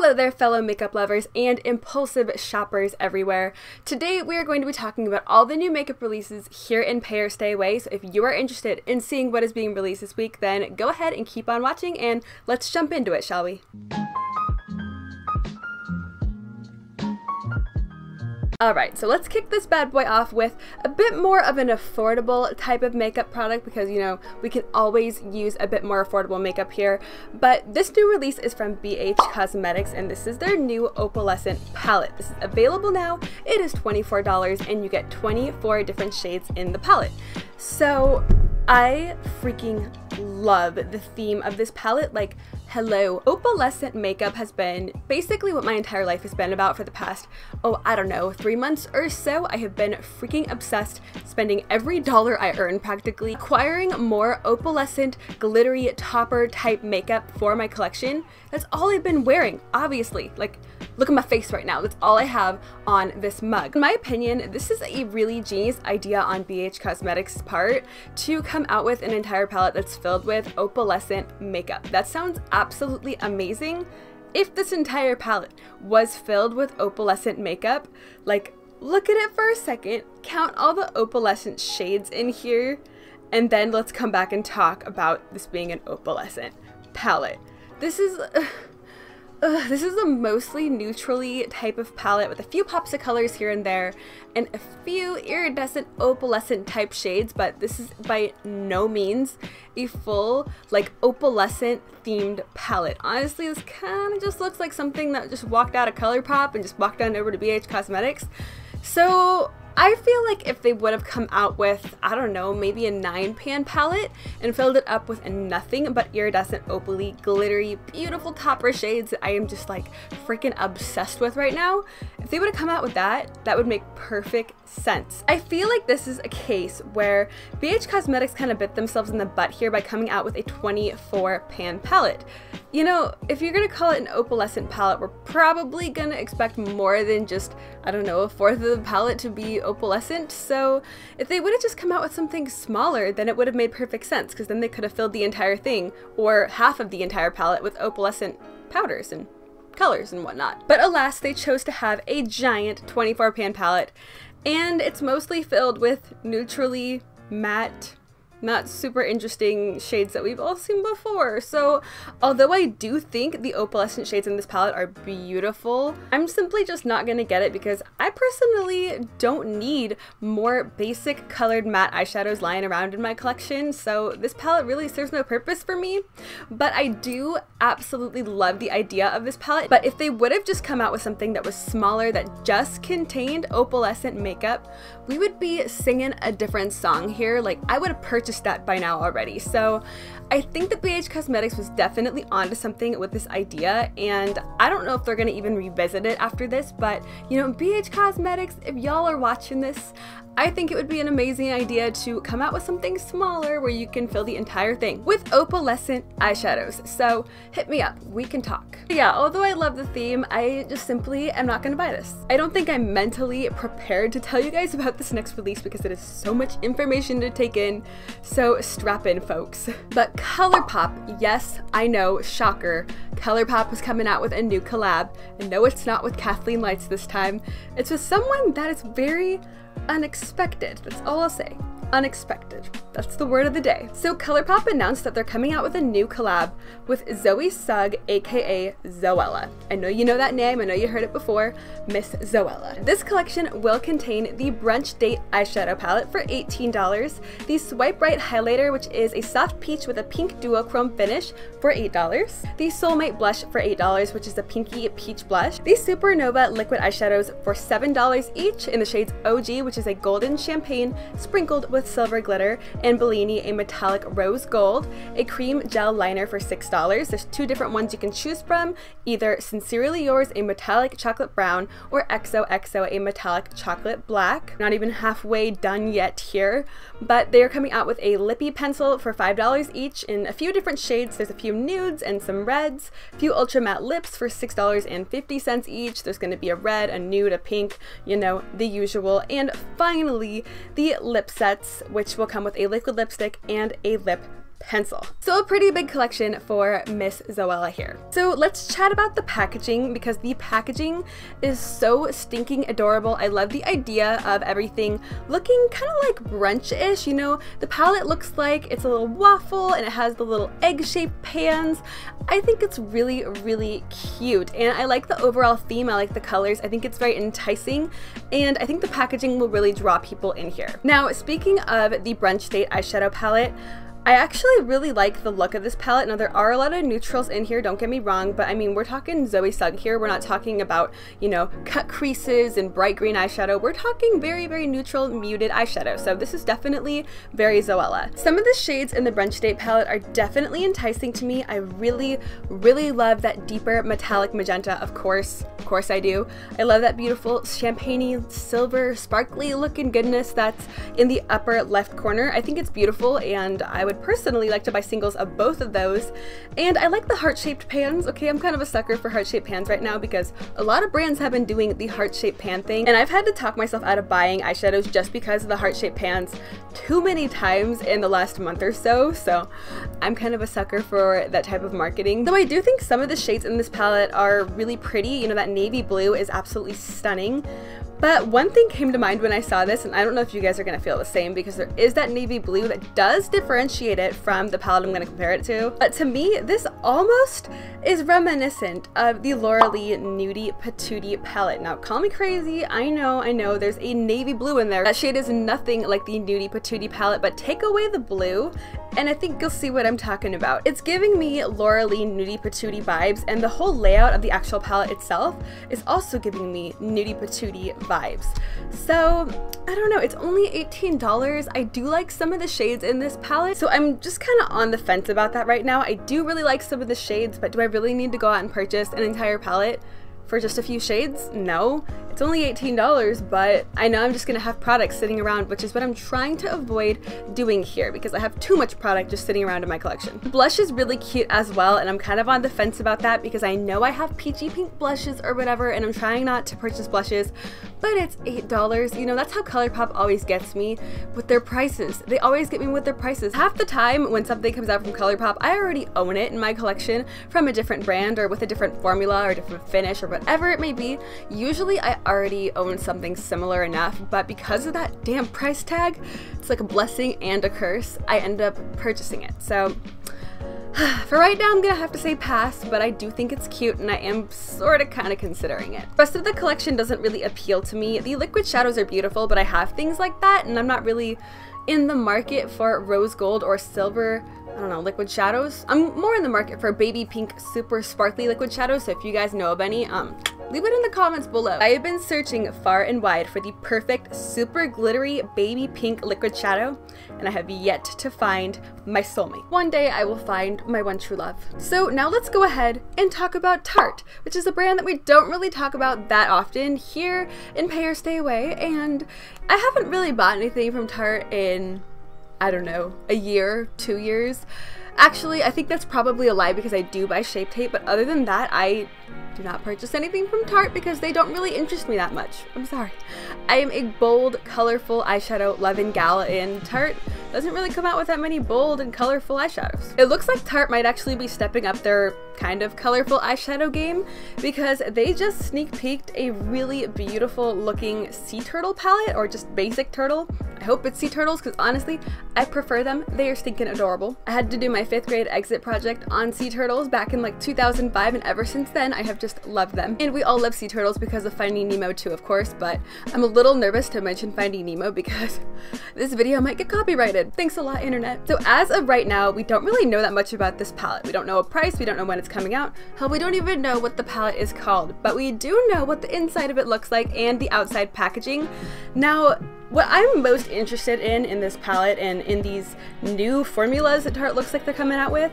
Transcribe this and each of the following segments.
Hello there, fellow makeup lovers and impulsive shoppers everywhere. Today we are going to be talking about all the new makeup releases here in Pay or Stay Away, so if you are interested in seeing what is being released this week, then go ahead and keep on watching and let's jump into it, shall we? Alright, so let's kick this bad boy off with a bit more of an affordable type of makeup product because, you know, we can always use a bit more affordable makeup here. But this new release is from BH Cosmetics and this is their new opalescent palette. This is available now. It is $24 and you get 24 different shades in the palette. So I freaking love the theme of this palette. Like, hello. Opalescent makeup has been basically what my entire life has been about for the past, I don't know, 3 months or so. I have been freaking obsessed, spending every dollar I earn practically, acquiring more opalescent, glittery, topper type makeup for my collection. That's all I've been wearing, obviously. Like, look at my face right now. That's all I have on this mug. In my opinion, this is a really genius idea on BH Cosmetics' part to come out with an entire palette that's filled with opalescent makeup. That sounds absolutely amazing. If this entire palette was filled with opalescent makeup, like, look at it for a second, count all the opalescent shades in here, and then let's come back and talk about this being an opalescent palette. This is a mostly neutrally type of palette with a few pops of colors here and there and a few iridescent opalescent type shades, but this is by no means a full, like, opalescent themed palette. Honestly, this kind of just looks like something that just walked out of Colourpop and just walked on over to BH Cosmetics. So I feel like if they would have come out with, I don't know, maybe a 9-pan palette and filled it up with nothing but iridescent, opally, glittery, beautiful topper shades that I am just like freaking obsessed with right now, if they would have come out with that, that would make perfect sense. I feel like this is a case where BH Cosmetics kind of bit themselves in the butt here by coming out with a 24-pan palette. You know, if you're gonna call it an opalescent palette, we're probably gonna expect more than just, I don't know, a fourth of the palette to be opalescent. So if they would have just come out with something smaller, then it would have made perfect sense, because then they could have filled the entire thing, or half of the entire palette, with opalescent powders and colors and whatnot. But alas, they chose to have a giant 24-pan palette, and it's mostly filled with neutrally matte, not super interesting shades that we've all seen before. So although I do think the opalescent shades in this palette are beautiful, I'm simply just not gonna get it because I personally don't need more basic colored matte eyeshadows lying around in my collection, so this palette really serves no purpose for me. But I do absolutely love the idea of this palette. But if they would have just come out with something that was smaller that just contained opalescent makeup, we would be singing a different song here. Like, I would have purchased that by now already. So I think that BH Cosmetics was definitely onto something with this idea, and I don't know if they're gonna even revisit it after this, but you know, BH Cosmetics, if y'all are watching this, I think it would be an amazing idea to come out with something smaller where you can fill the entire thing with opalescent eyeshadows. So hit me up, we can talk. Yeah, although I love the theme, I just simply am not gonna buy this. I don't think I'm mentally prepared to tell you guys about this next release because it is so much information to take in, so strap in, folks. But Colourpop, yes, I know, shocker, Colourpop is coming out with a new collab, and no, it's not with Kathleen Lights this time. It's with someone that is very unexpected. That's all I'll say. Unexpected. That's the word of the day. So Colourpop announced that they're coming out with a new collab with Zoe Sugg, aka Zoella. I know you know that name, I know you heard it before, Miss Zoella. This collection will contain the Brunch Date eyeshadow palette for $18, the Swipe Right highlighter, which is a soft peach with a pink duochrome finish, for $8, the Soulmate blush for $8, which is a pinky peach blush, the Supernova liquid eyeshadows for $7 each in the shades OG, which is a golden champagne sprinkled with silver glitter, and Bellini, a metallic rose gold, a cream gel liner for $6. There's two different ones you can choose from, either Sincerely Yours, a metallic chocolate brown, or XOXO, a metallic chocolate black. Not even halfway done yet here, but they are coming out with a lippy pencil for $5 each in a few different shades. There's a few nudes and some reds, a few ultra matte lips for $6.50 each. There's going to be a red, a nude, a pink, you know, the usual. And finally, the lip sets, which will come with a liquid lipstick and a lip pencil. So a pretty big collection for Miss Zoella here. So let's chat about the packaging, because the packaging is so stinking adorable. I love the idea of everything looking kind of like brunch-ish. You know, the palette looks like it's a little waffle and it has the little egg-shaped pans. I think it's really, really cute, and I like the overall theme. I like the colors. I think it's very enticing, and I think the packaging will really draw people in here. Now, speaking of the Brunch Date eyeshadow palette, I actually really like the look of this palette. Now, there are a lot of neutrals in here, don't get me wrong, but I mean, we're talking Zoe Sugg here. We're not talking about, you know, cut creases and bright green eyeshadow. We're talking very, very neutral, muted eyeshadow. So this is definitely very Zoella. Some of the shades in the Brunch Date palette are definitely enticing to me. I really, really love that deeper metallic magenta, of course I do. I love that beautiful champagne silver sparkly looking goodness that's in the upper left corner. I think it's beautiful, and I would personally like to buy singles of both of those. And I like the heart-shaped pans. Okay, I'm kind of a sucker for heart-shaped pans right now because a lot of brands have been doing the heart-shaped pan thing, and I've had to talk myself out of buying eyeshadows just because of the heart-shaped pans too many times in the last month or so. So I'm kind of a sucker for that type of marketing. Though I do think some of the shades in this palette are really pretty. You know, that navy blue is absolutely stunning. But one thing came to mind when I saw this, and I don't know if you guys are going to feel the same, because there is that navy blue that does differentiate it from the palette I'm going to compare it to. But to me, this almost is reminiscent of the Laura Lee Nudie Patootie palette. Now, call me crazy, I know, there's a navy blue in there. That shade is nothing like the Nudie Patootie palette, but take away the blue, and I think you'll see what I'm talking about. It's giving me Laura Lee Nudie Patootie vibes, and the whole layout of the actual palette itself is also giving me Nudie Patootie vibes. So I don't know, it's only $18. I do like some of the shades in this palette, so I'm just kind of on the fence about that right now. I do really like some of the shades, but do I really need to go out and purchase an entire palette for just a few shades? No. It's only $18, but I know I'm just gonna have products sitting around, which is what I'm trying to avoid doing here because I have too much product just sitting around in my collection. Blush is really cute as well, and I'm kind of on the fence about that because I know I have peachy pink blushes or whatever, and I'm trying not to purchase blushes, but it's $8. You know, that's how Colourpop always gets me with their prices. They always get me with their prices. Half the time when something comes out from Colourpop, I already own it in my collection from a different brand or with a different formula or different finish or whatever it may be. Usually I already own something similar enough, but because of that damn price tag, it's like a blessing and a curse. I end up purchasing it. So for right now, I'm gonna have to say pass, but I do think it's cute and I am sort of kind of considering it. The rest of the collection doesn't really appeal to me. The liquid shadows are beautiful, but I have things like that and I'm not really in the market for rose gold or silver, I don't know, liquid shadows. I'm more in the market for baby pink super sparkly liquid shadows, so if you guys know of any, leave it in the comments below. I have been searching far and wide for the perfect super glittery baby pink liquid shadow, and I have yet to find my soulmate. One day I will find my one true love. So now let's go ahead and talk about Tarte, which is a brand that we don't really talk about that often here in Pay or Stay Away, and I haven't really bought anything from Tarte in, I don't know, a year, 2 years. Actually, I think that's probably a lie because I do buy Shape Tape, but other than that, I do not purchase anything from Tarte because they don't really interest me that much. I'm sorry. I am a bold, colorful eyeshadow loving gal, and Tarte doesn't really come out with that many bold and colorful eyeshadows. It looks like Tarte might actually be stepping up their kind of colorful eyeshadow game because they just sneak peeked a really beautiful looking sea turtle palette, or just basic turtle. I hope it's sea turtles because honestly, I prefer them. They are stinking adorable. I had to do my 5th grade exit project on sea turtles back in like 2005, and ever since then I have just loved them. And we all love sea turtles because of Finding Nemo too, of course, but I'm a little nervous to mention Finding Nemo because this video might get copyrighted. Thanks a lot, internet. So as of right now, we don't really know that much about this palette. We don't know a price, we don't know when it's coming out. Hell, we don't even know what the palette is called, but we do know what the inside of it looks like and the outside packaging. Now, what I'm most interested in this palette and in these new formulas that Tarte looks like they're coming out with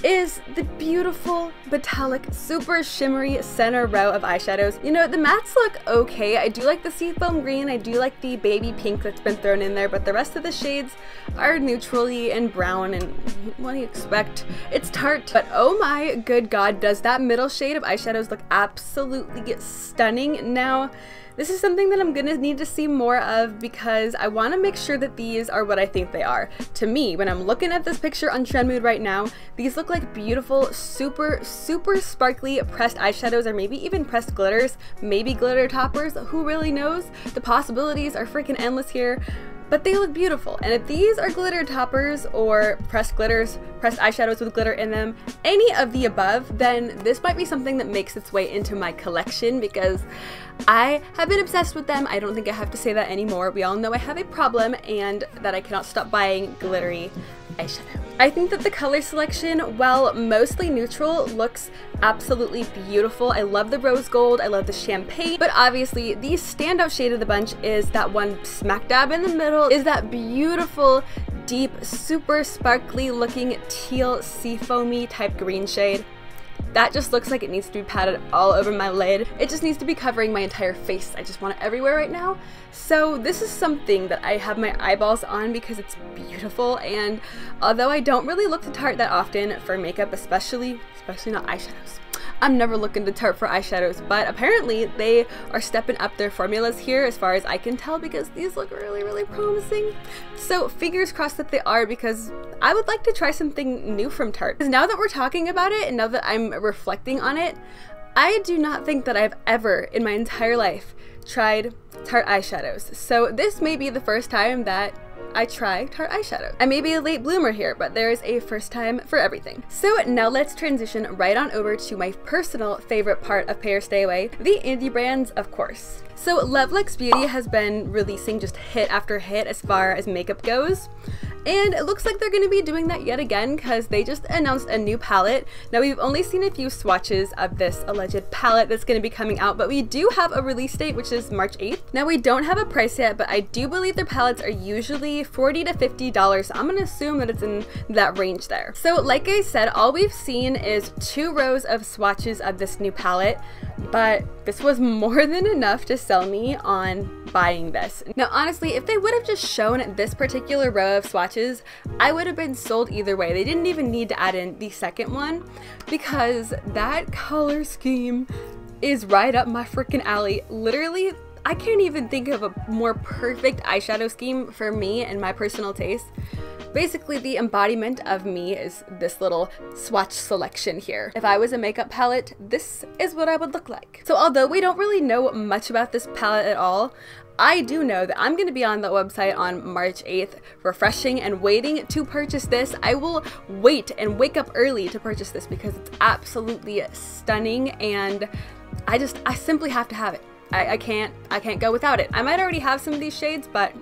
is the beautiful, metallic, super shimmery center row of eyeshadows. You know, the mattes look okay. I do like the seafoam green, I do like the baby pink that's been thrown in there, but the rest of the shades are neutrally and brown, and what do you expect? It's Tarte. But oh my good god, does that middle shade of eyeshadows look absolutely stunning. Now, this is something that I'm gonna need to see more of because because I want to make sure that these are what I think they are. To me, when I'm looking at this picture on Trend Mood right now, these look like beautiful, super sparkly pressed eyeshadows, or maybe even pressed glitters, maybe glitter toppers, who really knows? The possibilities are freaking endless here. But they look beautiful, and if these are glitter toppers or pressed glitters, pressed eyeshadows with glitter in them, any of the above, then this might be something that makes its way into my collection because I have been obsessed with them. I don't think I have to say that anymore. We all know I have a problem and that I cannot stop buying glittery eyeshadow. I think that the color selection, while mostly neutral, looks absolutely beautiful. I love the rose gold, I love the champagne, but obviously the standout shade of the bunch is that one smack dab in the middle, is that beautiful, deep, super sparkly looking teal sea foamy type green shade. That just looks like it needs to be patted all over my lid. It just needs to be covering my entire face. I just want it everywhere right now. So this is something that I have my eyeballs on because it's beautiful, and although I don't really look to Tarte that often for makeup, especially not eyeshadows. I'm never looking to Tarte for eyeshadows, but apparently they are stepping up their formulas here as far as I can tell because these look really promising. So fingers crossed that they are, because I would like to try something new from Tarte. Because now that we're talking about it and now that I'm reflecting on it, I do not think that I've ever in my entire life tried Tarte eyeshadows. So this may be the first time that I try Tarte eyeshadow. I may be a late bloomer here, but there is a first time for everything. So now let's transition right on over to my personal favorite part of Pay or Stay Away, the indie brands, of course. So loveluxebeauty has been releasing just hit after hit as far as makeup goes. And it looks like they're going to be doing that yet again because they just announced a new palette. Now we've only seen a few swatches of this alleged palette that's going to be coming out, but we do have a release date, which is March 8th. Now we don't have a price yet, but I do believe their palettes are usually $40 to $50, so I'm going to assume that it's in that range there. So like I said, all we've seen is 2 rows of swatches of this new palette, but this was more than enough to sell me on buying this. Now honestly, if they would have just shown this particular row of swatches, I would have been sold either way. They didn't even need to add in the second one because that color scheme is right up my freaking alley. Literally, I can't even think of a more perfect eyeshadow scheme for me and my personal taste. Basically, the embodiment of me is this little swatch selection here. If I was a makeup palette, this is what I would look like. So although we don't really know much about this palette at all, I do know that I'm going to be on the website on March 8th, refreshing and waiting to purchase this. I will wait and wake up early to purchase this because it's absolutely stunning, and I simply have to have it. I can't go without it. I might already have some of these shades, but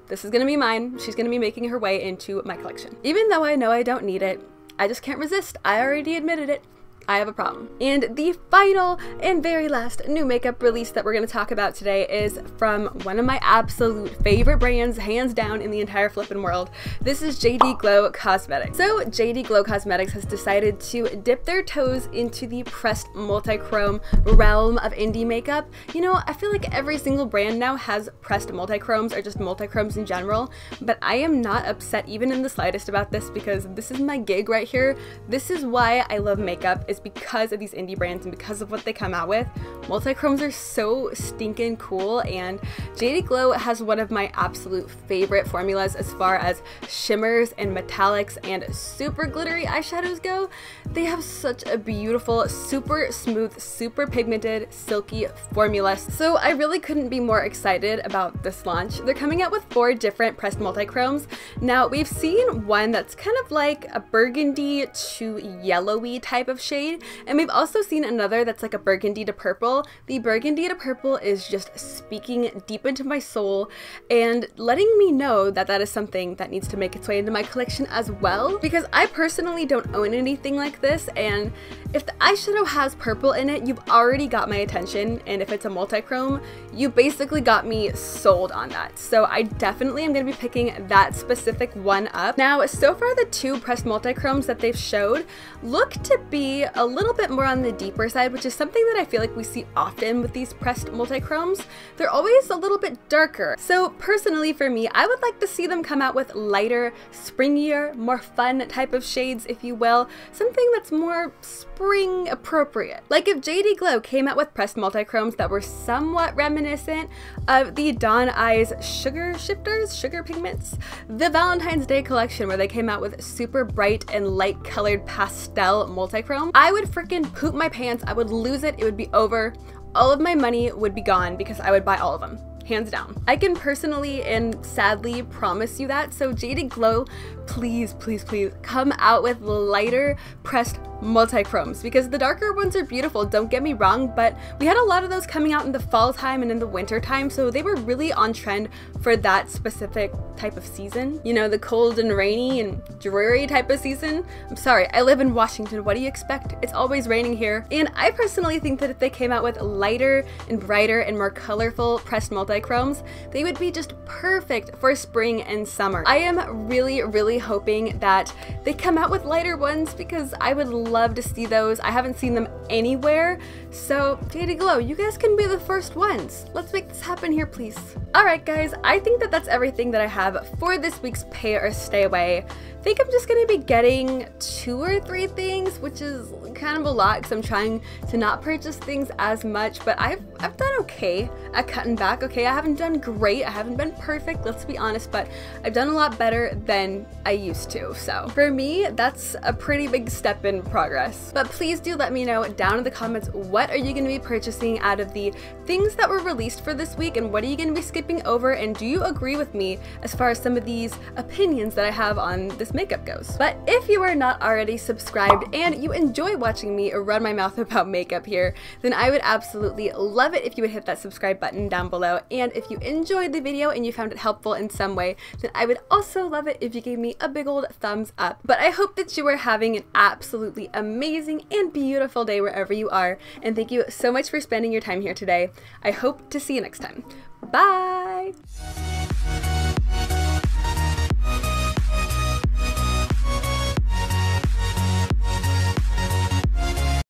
this is gonna be mine. She's gonna be making her way into my collection. Even though I know I don't need it, I just can't resist. I already admitted it. I have a problem. And the final and very last new makeup release that we're going to talk about today is from one of my absolute favorite brands, hands down in the entire flippin' world. This is JD Glow Cosmetics. So JD Glow Cosmetics has decided to dip their toes into the pressed multichrome realm of indie makeup. You know, I feel like every single brand now has pressed multichromes or just multichromes in general, but I am not upset even in the slightest about this because this is my gig right here. This is why I love makeup, is because of these indie brands and because of what they come out with. Multichromes are so stinking cool, and JD Glow has one of my absolute favorite formulas as far as shimmers and metallics and super glittery eyeshadows go. They have such a beautiful, super smooth, super pigmented, silky formula. So I really couldn't be more excited about this launch. They're coming out with 4 different pressed multichromes. Now we've seen one that's kind of like a burgundy to yellowy type of shade, and we've also seen another that's like a burgundy to purple. The burgundy to purple is just speaking deep into my soul and letting me know that that is something that needs to make its way into my collection as well, because I personally don't own anything like this, and if the eyeshadow has purple in it, you've already got my attention, and if it's a multichrome, you basically got me sold on that. So I definitely am going to be picking that specific one up. Now, so far the 2 pressed multichromes that they've showed look to be a little bit more on the deeper side, which is something that I feel like we see often with these pressed multichromes. They're always a little bit darker. So personally for me, I would like to see them come out with lighter, springier, more fun type of shades, if you will. Something that's more spring appropriate. Like if JD Glow came out with pressed multichromes that were somewhat reminiscent of the Dawn Eyes sugar shifters, sugar pigments, the Valentine's Day collection where they came out with super bright and light colored pastel multichrome, I would freaking poop my pants. I would lose it. It would be over. All of my money would be gone because I would buy all of them. Hands down. I can personally and sadly promise you that. So JD Glow, please, please, please come out with lighter pressed multichromes, because the darker ones are beautiful, don't get me wrong, but we had a lot of those coming out in the fall time and in the winter time, so they were really on trend for that specific type of season. You know, the cold and rainy and dreary type of season. I'm sorry, I live in Washington. What do you expect? It's always raining here. And I personally think that if they came out with lighter and brighter and more colorful pressed multichromes, they would be just perfect for spring and summer. I am really, really hoping that they come out with lighter ones because I would love to see those. I haven't seen them anywhere, so JD Glow, you guys can be the first ones. Let's make this happen here, please. Alright guys, I think that that's everything that I have for this week's Pay or Stay Away. I think I'm just gonna be getting 2 or 3 things, which is kind of a lot because I'm trying to not purchase things as much, but I've done okay at cutting back. Okay, I haven't done great, I haven't been perfect, let's be honest, but I've done a lot better than I used to. So for me, that's a pretty big step in progress. But please do let me know down in the comments, what are you going to be purchasing out of the things that were released for this week, and what are you going to be skipping over, and do you agree with me as far as some of these opinions that I have on this makeup goes? But if you are not already subscribed and you enjoy watching me run my mouth about makeup here, then I would absolutely love it if you would hit that subscribe button down below. And if you enjoyed the video and you found it helpful in some way, then I would also love it if you gave me a big old thumbs up. But I hope that you are having an absolutely amazing and beautiful day wherever you are, and thank you so much for spending your time here today. I hope to see you next time. Bye!